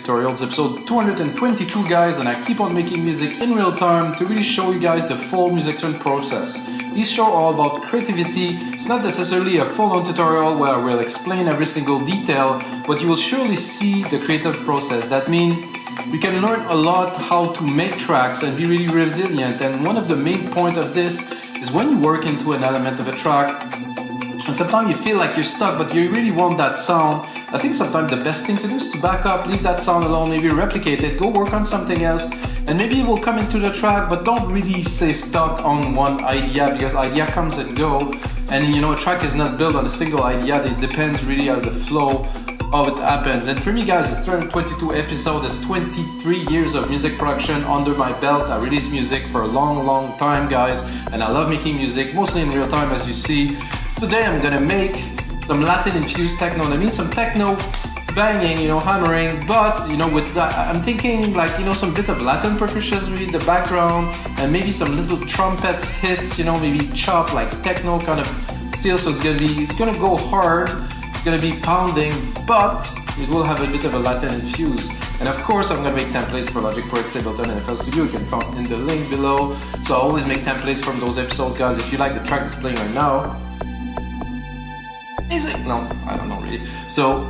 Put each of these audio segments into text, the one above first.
tutorials, episode 222 guys, and I keep on making music in real time to really show you guys the full musician process. These shows are all about creativity. It's not necessarily a full-on tutorial where I will explain every single detail, but you will surely see the creative process. That means you can learn a lot how to make tracks and be really resilient, and one of the main points of this is when you work into an element of a track, and sometimes you feel like you're stuck, but you really want that sound. I think sometimes the best thing to do is to back up, leave that sound alone, maybe replicate it, go work on something else, and maybe it will come into the track, but don't really stay stuck on one idea, because idea comes and go, and you know, a track is not built on a single idea. It depends really on the flow, how it happens. And for me guys, it's 322 episodes, it's 23 years of music production under my belt. I release music for a long time guys, and I love making music, mostly in real time as you see. Today I'm gonna make some Latin-Infused Techno. That means some techno banging, you know, hammering, but you know, with that, I'm thinking like, you know, some bit of Latin percussions really in the background, and maybe some little trumpets hits, you know, maybe chop like techno kind of steel. So it's gonna go hard, it's gonna be pounding, but it will have a bit of a Latin infuse. And of course, I'm gonna make templates for Logic Pro, Ableton, and FL Studio. You can find in the link below. So I always make templates from those episodes, guys. If you like the track that's playing right now, is it? No, I don't know really. So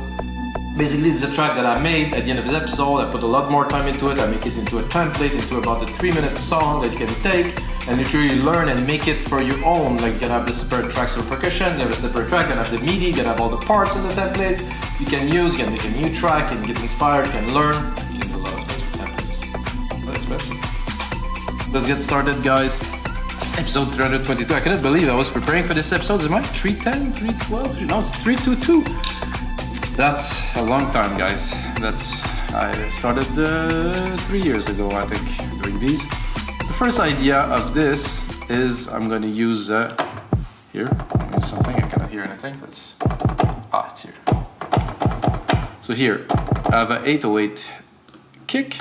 basically, this is a track that I made at the end of this episode. I put a lot more time into it. I make it into a template, into about a 3-minute song that you can take and literally learn and make it for your own. Like, you can have the separate tracks for percussion, you have a separate track, you can have the MIDI, you can have all the parts in the templates you can use, you can make a new track, you can get inspired, you can learn. You can do a lot of things with templates. But it's best. Let's get started, guys. Episode 322. I cannot believe I was preparing for this episode. Is it 310, 312? No, it's 322. That's a long time, guys. I started 3 years ago, I think, doing these. The first idea of this is I'm going to use here. Use something. I cannot hear anything. It's here. So here I have an 808 kick,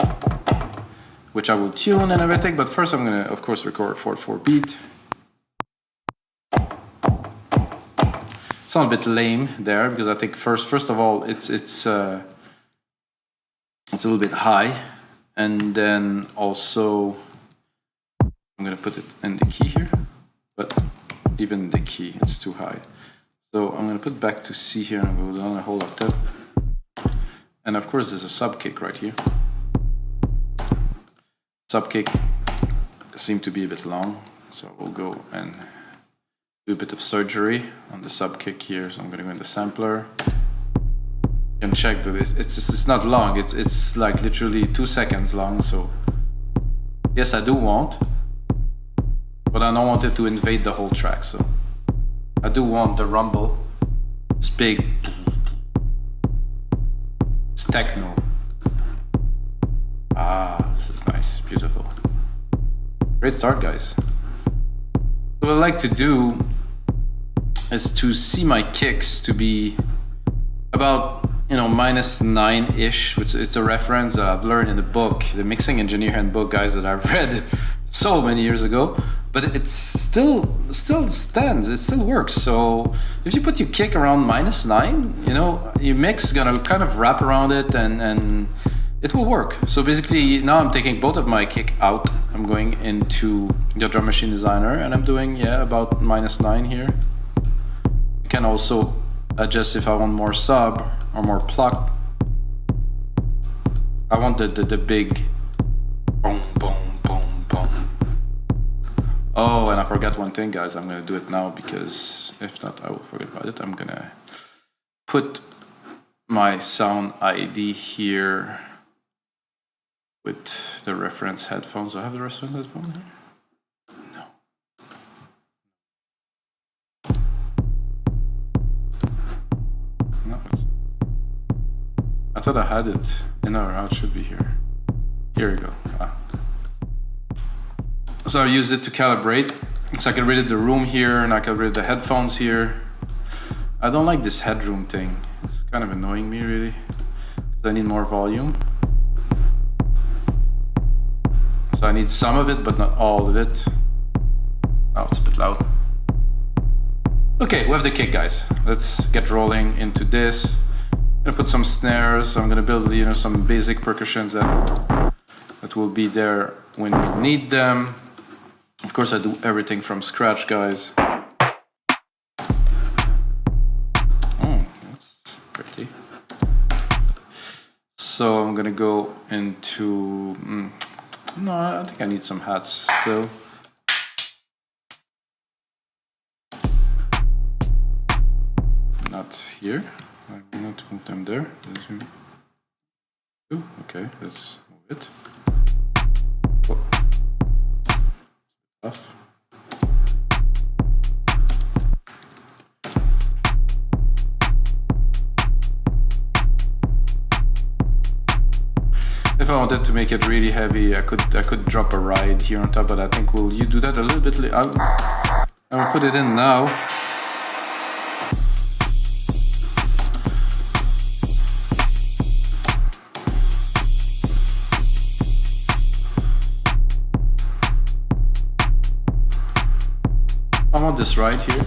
which I will tune and everything, but first I'm gonna, of course, record 4/4 beat. Sound a bit lame there because I think first of all it's a little bit high, and then also I'm gonna put it in the key here, but even the key it's too high. So I'm gonna put back to C here and go down a whole octave, and of course there's a sub kick right here. Sub kick seemed to be a bit long, so we'll go and do a bit of surgery on the sub kick here. So I'm going to go in the sampler. You can check that it's not long. It's like literally 2 seconds long. So yes, I do want, but I don't want it to invade the whole track. So I do want the rumble. It's big. It's techno. This is nice, beautiful. Great start, guys. What I like to do is to see my kicks to be about, you know, -9-ish, which it's a reference that I've learned in the book, the Mixing Engineer Handbook, guys, that I've read so many years ago. But it still stands, it still works. So if you put your kick around -9, you know, your mix gonna kind of wrap around it and it will work. So basically now I'm taking both of my kick out. I'm going into the Drum Machine Designer and I'm doing, yeah, about -9 here. You can also adjust if I want more sub or more pluck. I want the big boom, boom, boom, boom. Oh, and I forgot one thing, guys. I'm gonna do it now because if not, I will forget about it. I'm gonna put my sound ID here with the reference headphones. Do I have the reference headphone here? No. No, I thought I had it. No, it should be here. Here we go. So I used it to calibrate. So I calibrated the room here, and I calibrated the headphones here. I don't like this headroom thing. It's kind of annoying me, really, because I need more volume. So I need some of it, but not all of it. Oh, it's a bit loud. Okay, we have the kick, guys. Let's get rolling into this. gonna put some snares. I'm gonna build, you know, some basic percussions that will be there when we need them. Of course, I do everything from scratch, guys. Oh, that's pretty. So I'm gonna go into. No, I think I need some hats still. Not here. I will not move them there. Oh, okay, let's move it. Oh. Tough. If I wanted to make it really heavy, I could drop a ride here on top, but I think will you do that a little bit later? I will put it in now. I want this right here.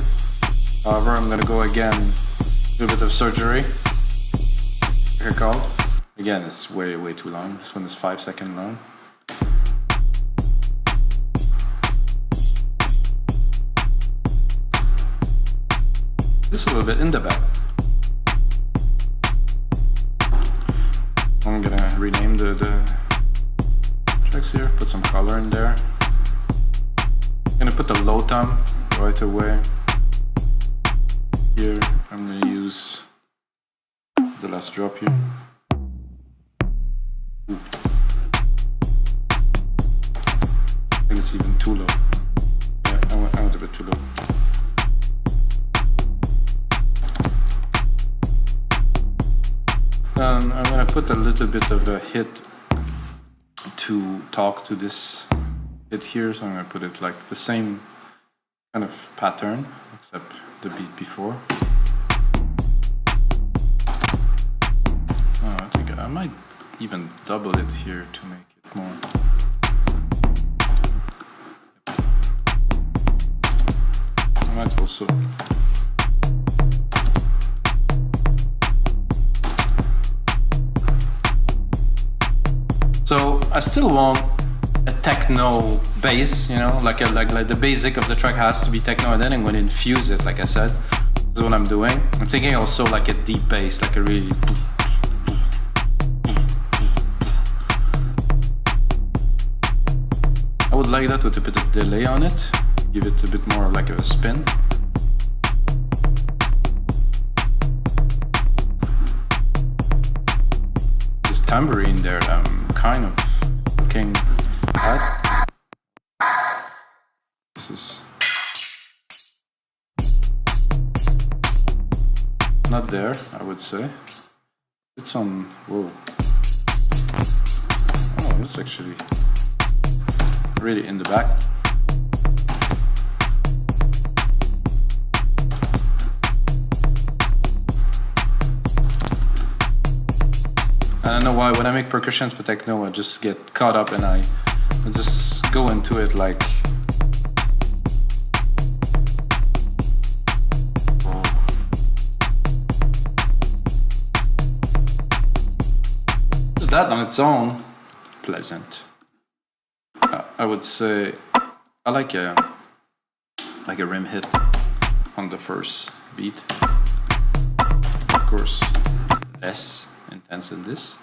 However, I'm gonna go again, do a bit of surgery. Here called. Again, it's way too long. This one is 5 seconds long. Just a little bit in the back. I'm gonna rename the tracks here, put some color in there. I'm gonna put the low tom right away. Here, I'm gonna use the last drop here. Ooh. I think it's even too low. Yeah, I went a bit too low. I'm gonna put a little bit of a hit to talk to this hit here, so I'm gonna put it like the same kind of pattern, except the beat before. Oh, I think I might even double it here to make it more. I might also. So I still want a techno bass, you know, like the basic of the track has to be techno, and then I'm going to infuse it, like I said. This is what I'm doing. I'm thinking also like a deep bass, like a really. I would like that with a bit of delay on it, give it a bit more like a spin. This tambourine there, I'm kind of looking at. This is not there, I would say. It's on. Whoa. Oh, it's actually really in the back. I don't know why when I make percussions for techno I just get caught up and I just go into it like just that on its own pleasant. I would say I like a rim hit on the first beat. Of course, less intense than this.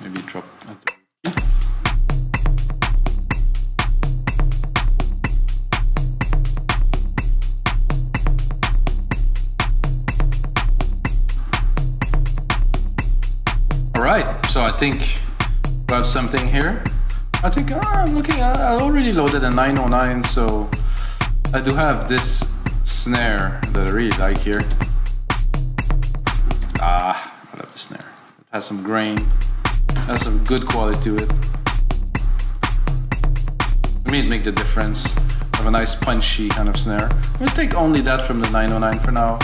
Maybe drop at the Alright, so I think we have something here. I think I'm looking, I already loaded a 909, so I do have this snare that I really like here. I love the snare. It has some grain, has some good quality to it. For me, it makes the difference. I have a nice punchy kind of snare. I'm gonna take only that from the 909 for now.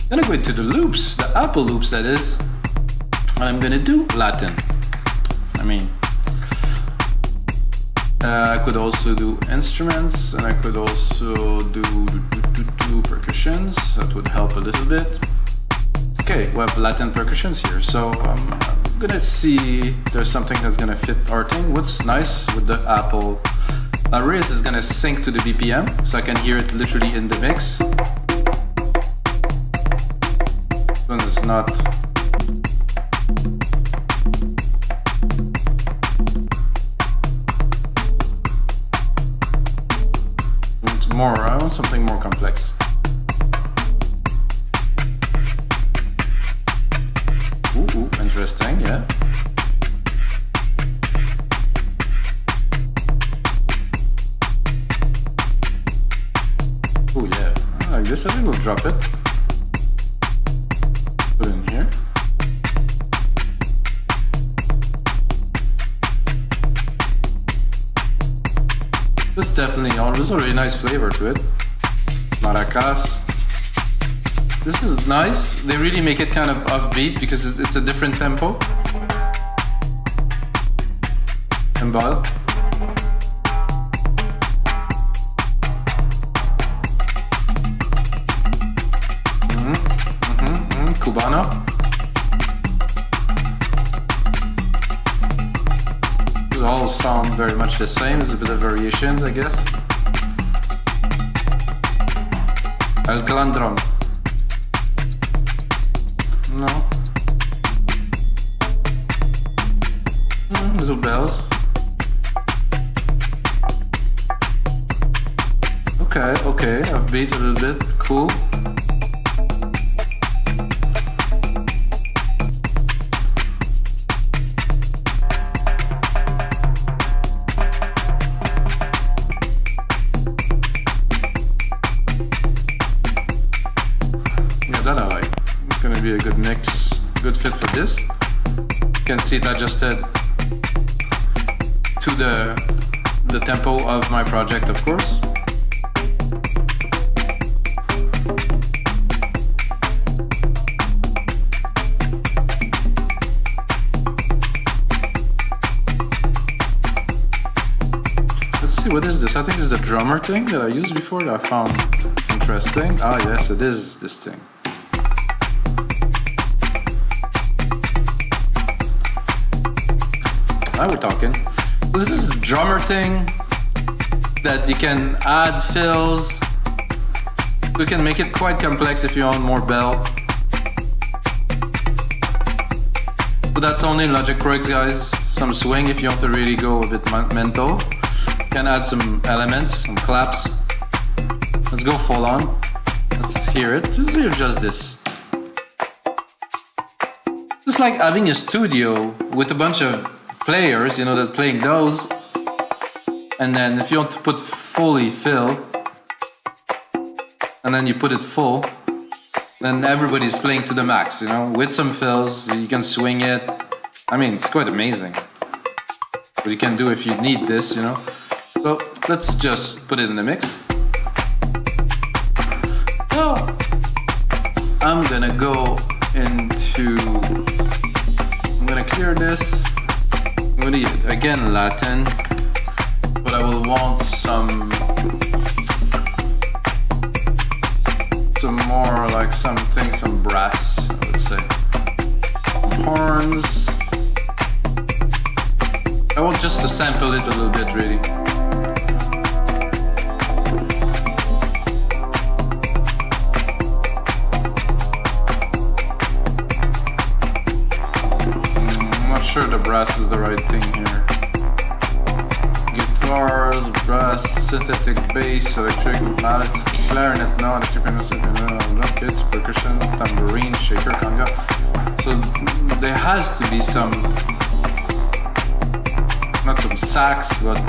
Then I go into the loops, the Apple loops that is. I'm gonna do Latin. I mean, I could also do instruments, and I could also do percussions. That would help a little bit. Okay, we have Latin percussions here, so I'm gonna see if there's something that's gonna fit our thing. What's nice with the Apple Riz is gonna sync to the BPM, so I can hear it literally in the mix. Then it's not. I want something more complex. Ooh, interesting, yeah. Oh yeah, I like this. I think we'll drop it. Put it in here. This definitely, there's a really nice flavor to it. Maracas. This is nice. They really make it kind of offbeat because it's a different tempo. Cymbal. Cubano. These all sound very much the same. There's a bit of variations, I guess. Alkaline drum. No. Little bells. Okay, I've beat a little bit. Cool. That I like. It's gonna be a good mix, good fit for this. You can see it adjusted to the tempo of my project, of course. Let's see, what is this? I think it's the drummer thing that I used before that I found interesting. Ah yes, it is this thing. Now we're talking. This is a drummer thing that you can add fills. You can make it quite complex if you want more bell. But that's only Logic Pro X, guys. Some swing if you want to really go a bit mental. You can add some elements, some claps. Let's go full on. Let's hear it. Just hear just this. It's like having a studio with a bunch of players, you know, that playing those, and then if you want to put fully fill, and then you put it full, then everybody's playing to the max, you know, with some fills, you can swing it. I mean, it's quite amazing. What you can do if you need this, you know. So let's just put it in the mix. So I'm gonna go into, I'm gonna clear this. I'm gonna use, again, Latin, but I will want some more like something, some brass, I would say. Horns. I want just to sample it a little bit, really. Sure the brass is the right thing here. Guitars, brass, synthetic bass, electric mallets, clarinet, no, electric piano, drum kits, percussion, tambourine, shaker, conga. So there has to be some, not some sax, but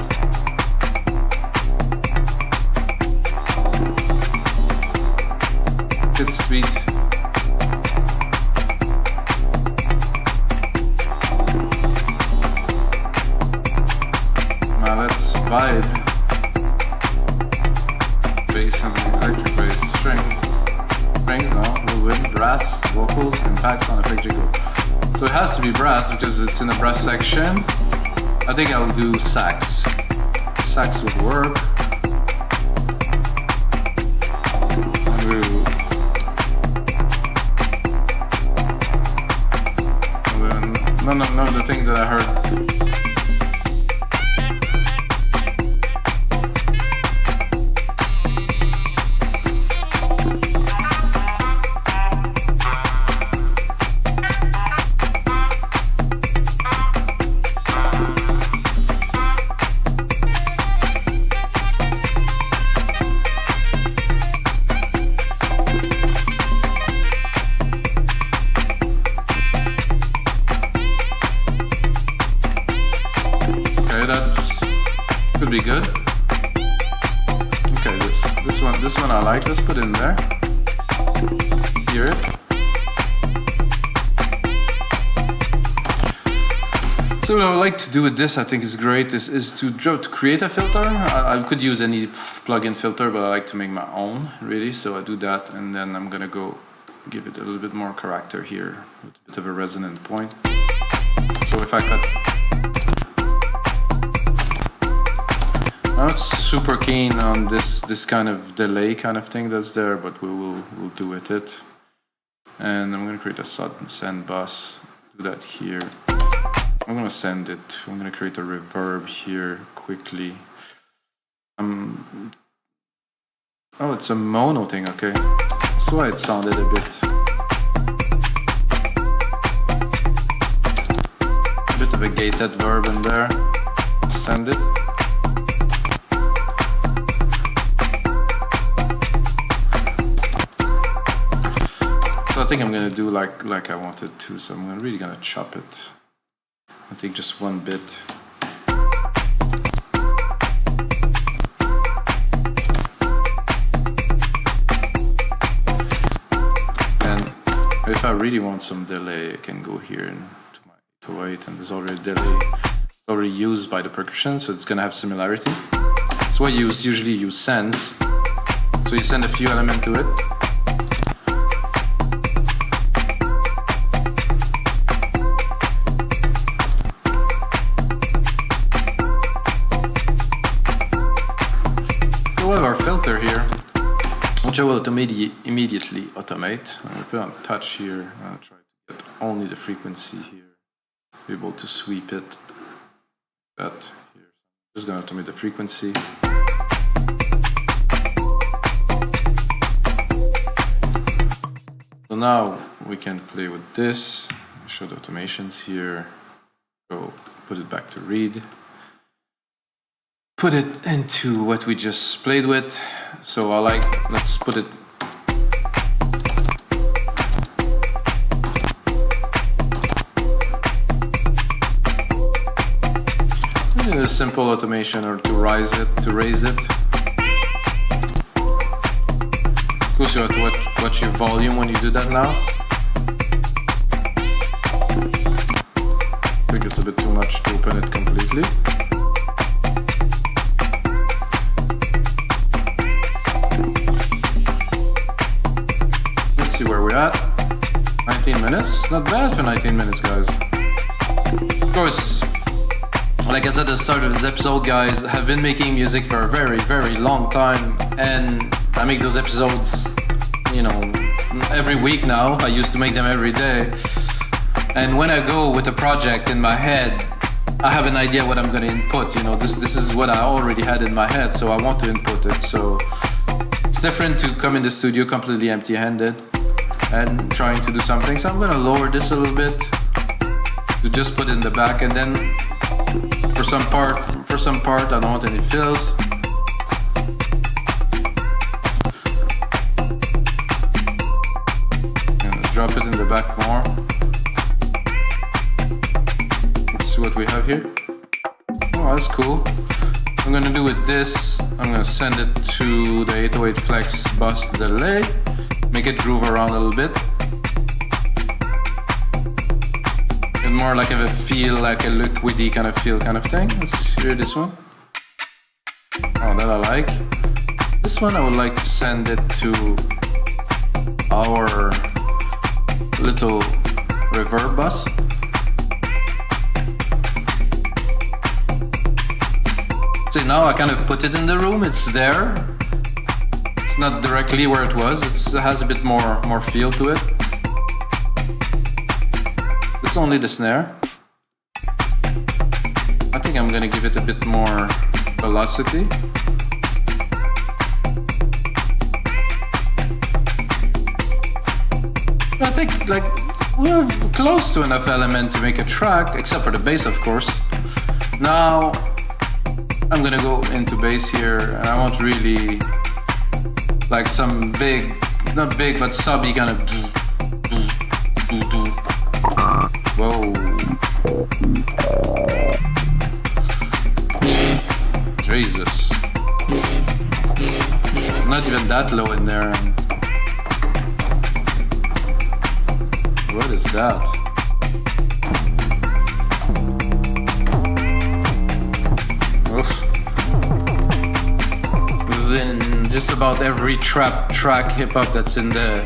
it's sweet. Let's vibe. Bass and electric bass, strings, no, wind, brass, vocals, impacts on a big jiggle. So it has to be brass because it's in the brass section. I think I'll do sax. Sax would work. No, the thing that I heard. Could be good. Okay, this one I like. Let's put it in there. Hear it. So what I would like to do with this, I think is great, is to create a filter. I could use any plugin filter, but I like to make my own, really. So I do that, and then I'm gonna go give it a little bit more character here with a bit of a resonant point. So if I cut. I'm not super keen on this kind of delay kind of thing that's there, but we'll do with it. And I'm gonna create a send bus. Do that here. I'm gonna send it. I'm gonna create a reverb here quickly. Oh, it's a mono thing. Okay, that's why it sounded a bit of a gated verb in there. Send it. So I think I'm gonna do like I wanted to, so I'm really gonna chop it. I take just one bit. And if I really want some delay, I can go here to my 808, and there's already a delay. It's already used by the percussion, so it's gonna have similarity. So I usually use sends. So you send a few elements to it. Our filter here, which I will immediately automate. I'm going to put on touch here. I'll try to get only the frequency here. Be able to sweep it. That here. Just going to automate the frequency. So now we can play with this. Show the automations here. Go put it back to read. Put it into what we just played with. So let's put it. A simple automation, or to raise it. Of course, you have to watch your volume when you do that now. I think it's a bit too much to open it completely. See where we're at. 19 minutes. Not bad for 19 minutes, guys. Of course, like I said at the start of this episode, guys, I have been making music for a very, very long time, and I make those episodes, every week now. I used to make them every day. And when I go with a project in my head, I have an idea what I'm going to input. This is what I already had in my head, so I want to input it. So it's different to come in the studio completely empty-handed and trying to do something. So I'm going to lower this a little bit to just put it in the back, and then for some part I don't want any fills. And drop it in the back more. Let's see what we have here. Oh, that's cool. I'm going to do with this, I'm going to send it to the 808 flex bus delay. Make it groove around a little bit. And more like a feel, like a liquidy kind of feel kind of thing. Let's hear this one. Oh, that I like. This one I would like to send it to our little reverb bus. See, now I kind of put it in the room, it's there. It's not directly where it was, it has a bit more feel to it. This is only the snare. think I'm gonna give it a bit more velocity. I think like we're close to enough element to make a track, except for the bass, of course. Now I'm gonna go into bass here, and I want really like some big, not big, but subby kind of. Whoa. Jesus. Not even that low in there. What is that? Oof. This is in just about every trap track hip hop that's in the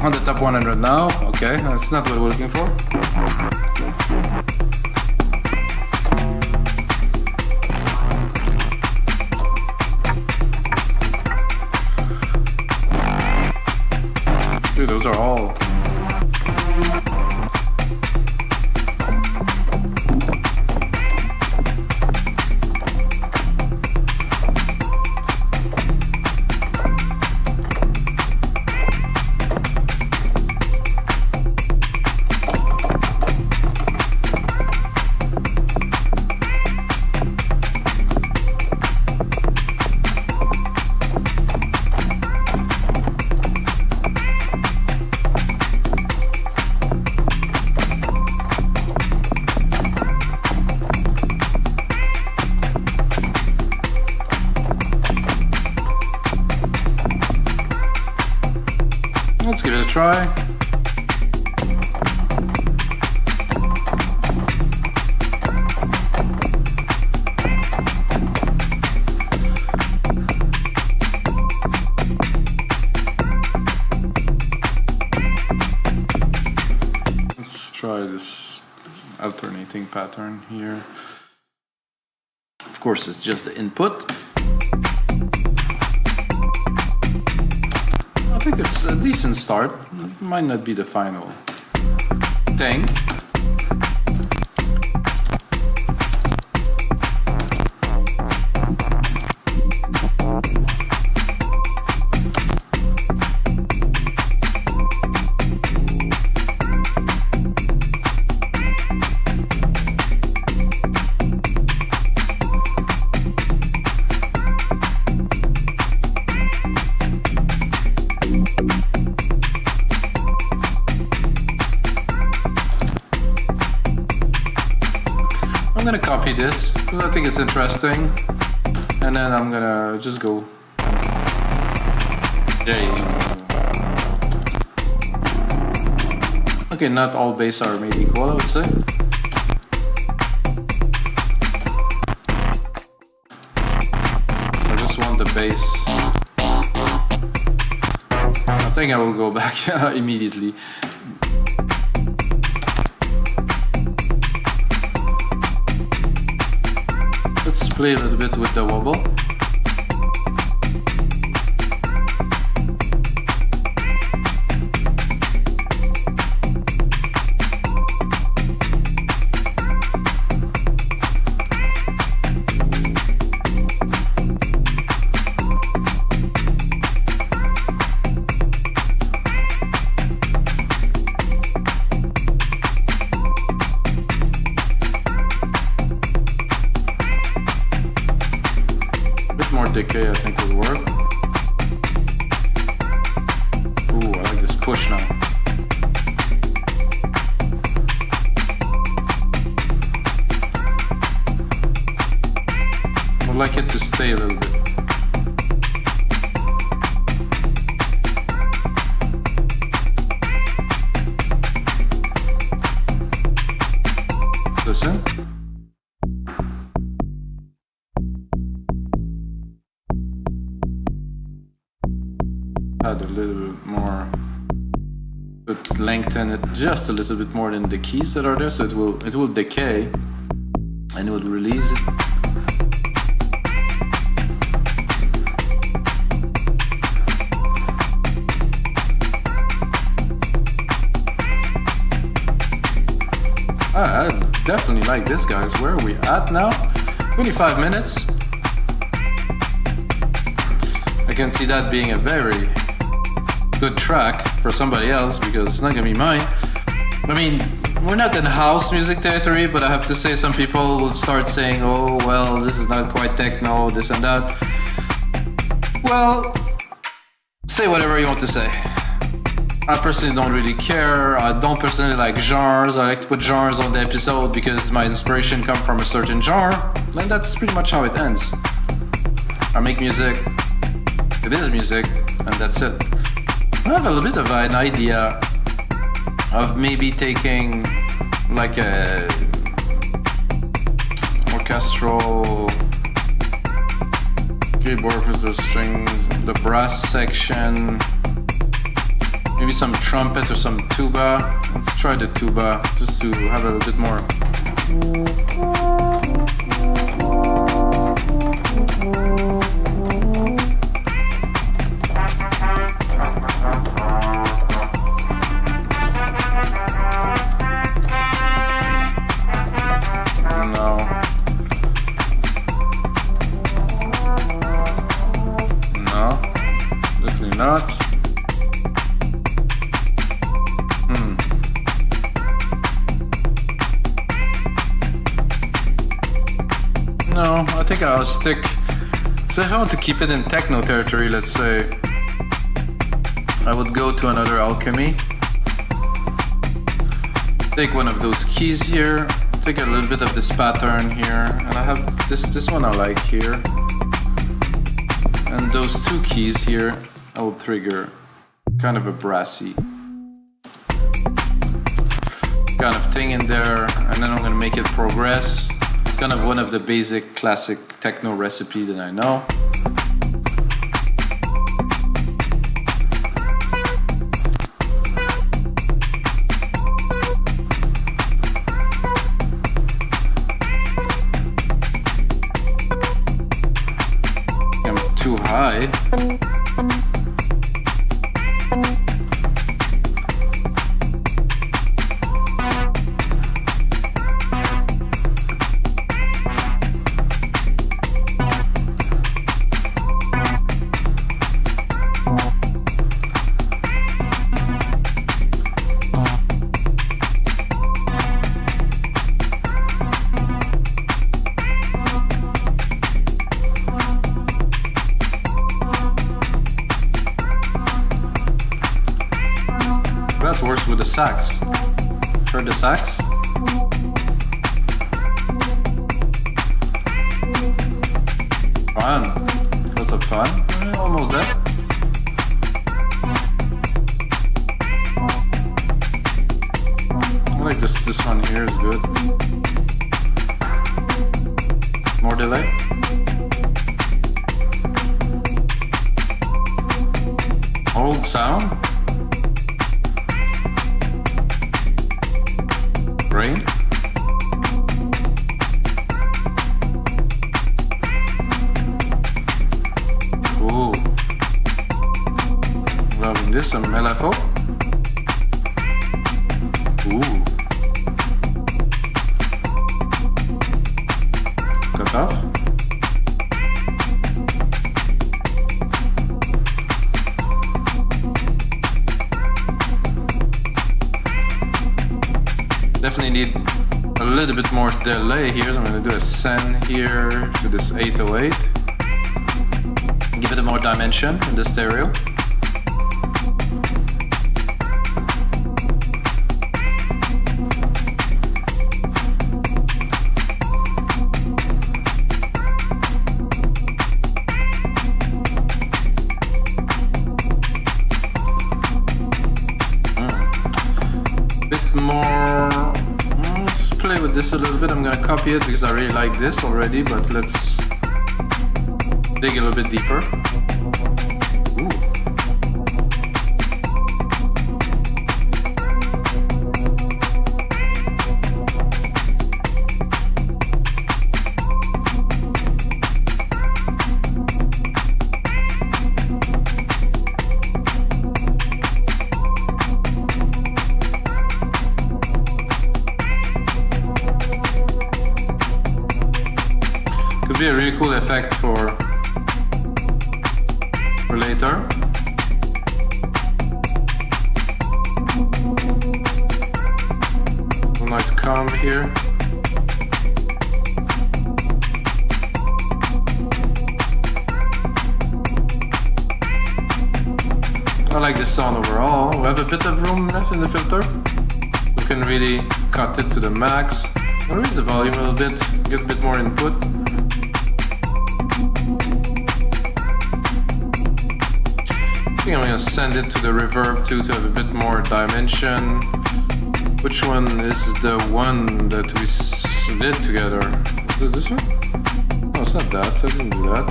on the top 100 now. Okay, that's not what we're looking for. Dude, those are all. Let's give it a try. Let's try this alternating pattern here. Of course, it's just the input. I think it's a decent start. It might not be the final thing. I'm gonna copy this because I think it's interesting, and then I'm gonna just go. There you go. Okay, not all bass are made equal, I would say. I just want the bass. I think I will go back immediately. Let's play a little bit with the wobble. Decay, I think will work. Ooh, I like this push now. I would like it to stay a little bit. Listen. Add a little bit more, but lengthen it just a little bit more than the keys that are there, so it will decay and it will release it. I definitely like this, guys. Where are we at now? 25 minutes. I can see that being a very good track for somebody else because it's not gonna be mine. I mean, we're not in house music territory, but I have to say some people will start saying, oh, well, this is not quite techno, this and that. Well, say whatever you want to say. I personally don't really care. I don't personally like genres. I like to put genres on the episode because my inspiration comes from a certain genre. And that's pretty much how it ends. I make music. It is music. And that's it. I have a little bit of an idea of maybe taking like a orchestral keyboard with the strings, the brass section, maybe some trumpet or some tuba. Let's try the tuba just to have a little bit more. Not. No, I think I'll stick. So if I want to keep it in techno territory, let's say, I would go to another alchemy. Take one of those keys here. Take a little bit of this pattern here, and I have this one I like here, and those two keys here. I will trigger kind of a brassy kind of thing in there, and then I'm gonna make it progress. It's kind of one of the basic classic techno recipe that I know. I'm too high. That works with the sax. Heard the sax? Fun. Lots of fun. Almost there. I like this one here is good. More delay. Old sound. Rain. Ooh. Loving this, some LFO. Ooh. Cut off. Definitely need a little bit more delay here, so I'm going to do a send here to this 808. Give it a more dimension in the stereo. Play with this a little bit. I'm gonna copy it because I really like this already, but let's dig a little bit deeper. Ooh. Would be a really cool effect for later. A nice comb here. I like this sound overall. We have a bit of room left in the filter. We can really cut it to the max. I'll raise the volume a little bit, get a bit more input. I think I'm gonna send it to the reverb too to have a bit more dimension. Which one is the one that we did together? Is it this one? No, it's not that. I didn't do that.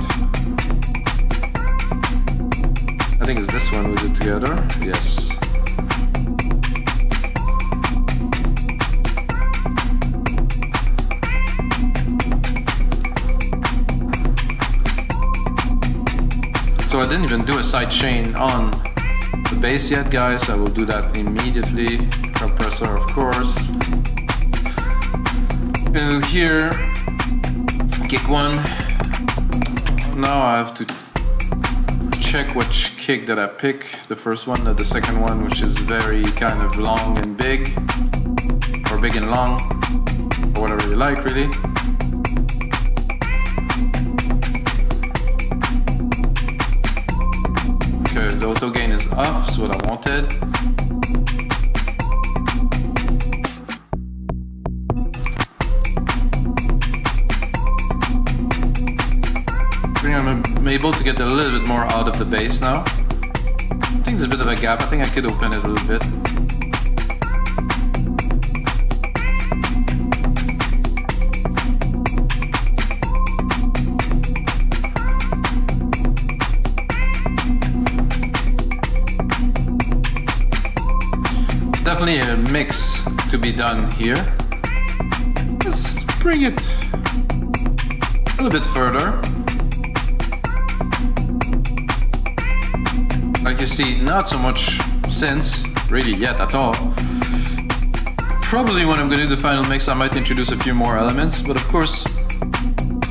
I think it's this one we did together. Yes. So I didn't even do a side chain on the bass yet, guys. I will do that immediately. Compressor, of course. And here, kick one. Now I have to check which kick that I pick. The first one, not the second one, which is very kind of long and big, or big and long, or whatever you like, really. Okay, the auto gain is off, is what I wanted. I'm able to get a little bit more out of the bass now. I think there's a bit of a gap. I think I could open it a little bit. Definitely a mix to be done here. Let's bring it a little bit further. Like you see, not so much synths really yet at all. Probably when I'm gonna do the final mix I might introduce a few more elements, but of course,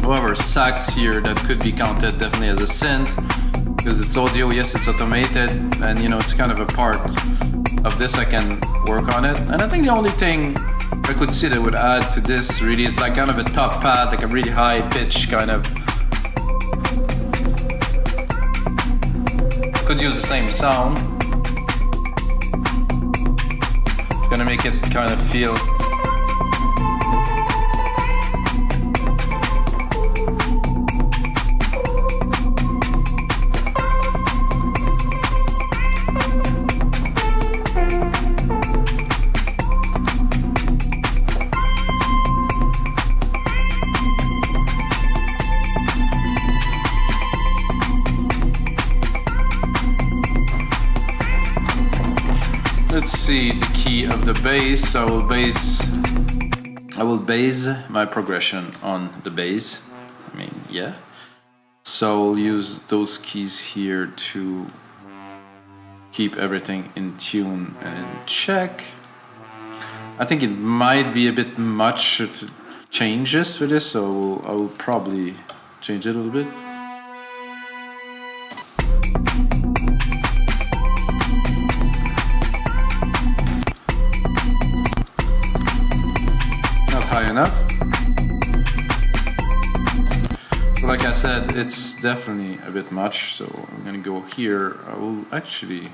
however, sax here that could be counted definitely as a synth, because it's audio, yes it's automated, and you know, it's kind of a part of this, I can work on it. And I think the only thing I could see that would add to this really is like kind of a top pad, like a really high pitch kind of. Could use the same sound. It's gonna make it kind of feel let's see the key of the bass. I will base my progression on the bass. I mean, yeah. So I'll use those keys here to keep everything in tune and in check. I think it might be a bit much to changes for this, so I will probably change it a little bit. High enough. So like I said, it's definitely a bit much, so I'm gonna go here. I will actually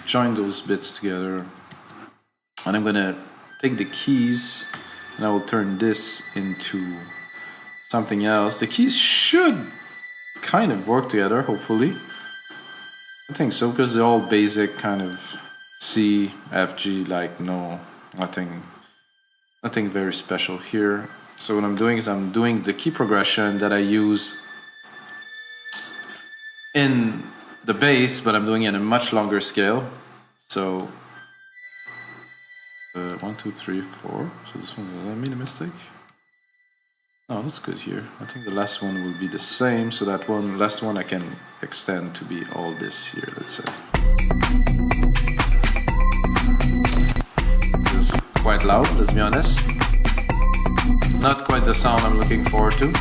join those bits together, and I'm gonna take the keys and I will turn this into something else. The keys should kind of work together, hopefully. I think so, because they're all basic kind of C, F, G, like nothing very special here. So what I'm doing is I'm doing the key progression that I use in the bass, but I'm doing it in a much longer scale. So 1, 2, 3, 4. So this one, did I made a mistake? No, that's good here. I think the last one will be the same. So that last one I can extend to be all this here, let's say. Quite loud, let's be honest. Not quite the sound I'm looking forward to.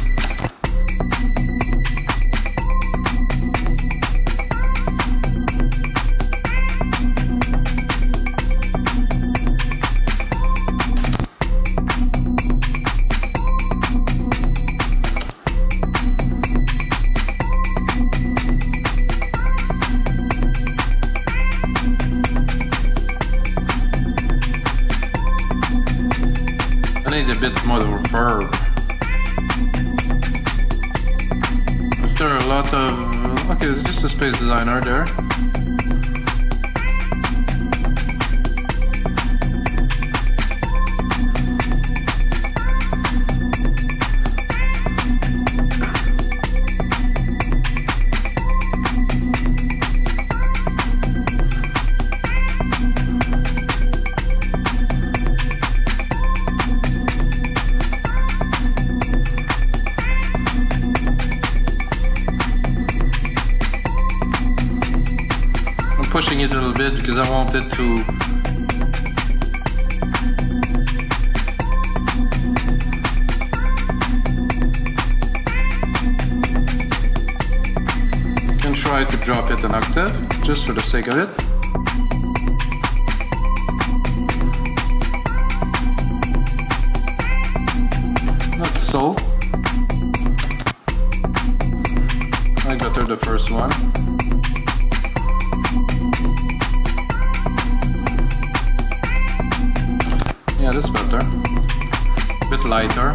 I need a bit more reverb. Is there a lot of... Okay, it's just a space designer there. Pushing it a little bit because I want it to can try to drop it an octave just for the sake of it. Not so. I like better the first one. Yeah, that's better. A bit lighter.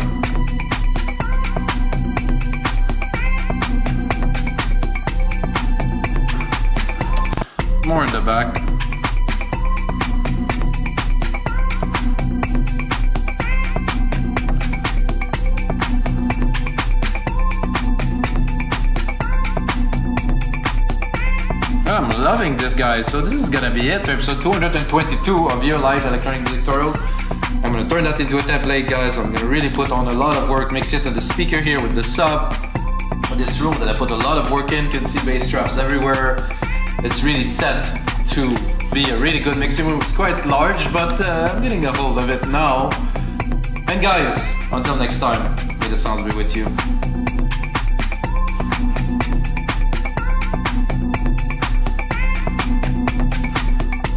More in the back. I'm loving this, guys. So this is gonna be it for episode 222 of your live electronic music tutorials. I'm gonna turn that into a template, guys. I'm gonna really put on a lot of work, mix it in the speaker here with the sub. This room that I put a lot of work in, you can see bass traps everywhere. It's really set to be a really good mixing room. It's quite large, but I'm getting a hold of it now. And guys, until next time, may the sounds be with you.